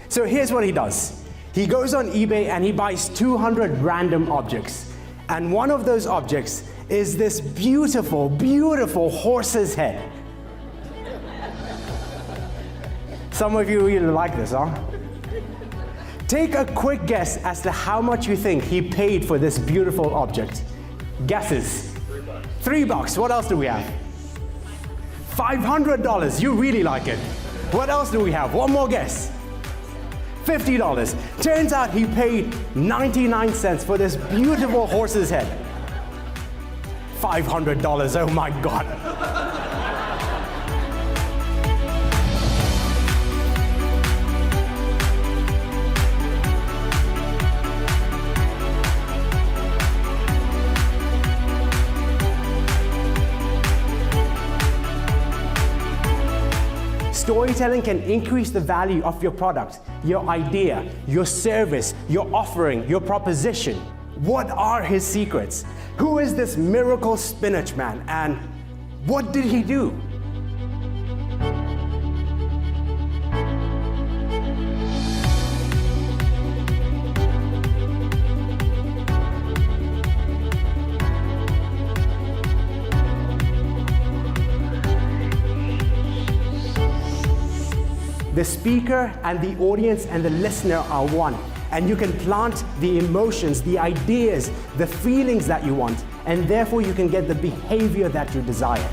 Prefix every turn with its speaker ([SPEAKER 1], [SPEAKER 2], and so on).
[SPEAKER 1] So here's what he does. He goes on eBay and he buys 200 random objects. And one of those objects is this beautiful, beautiful horse's head. Some of you really like this, huh? Take a quick guess as to how much you think he paid for this beautiful object. Guesses? $3. What else do we have? $500. You really like it. What else do we have? One more guess. $50. Turns out he paid 99 cents for this beautiful horse's head. $500. Oh my God. Storytelling can increase the value of your product, your idea, your service, your offering, your proposition. What are his secrets? Who is this miracle spinach man, and what did he do? The speaker and the audience and the listener are one, and you can plant the emotions, the ideas, the feelings that you want, and therefore you can get the behavior that you desire.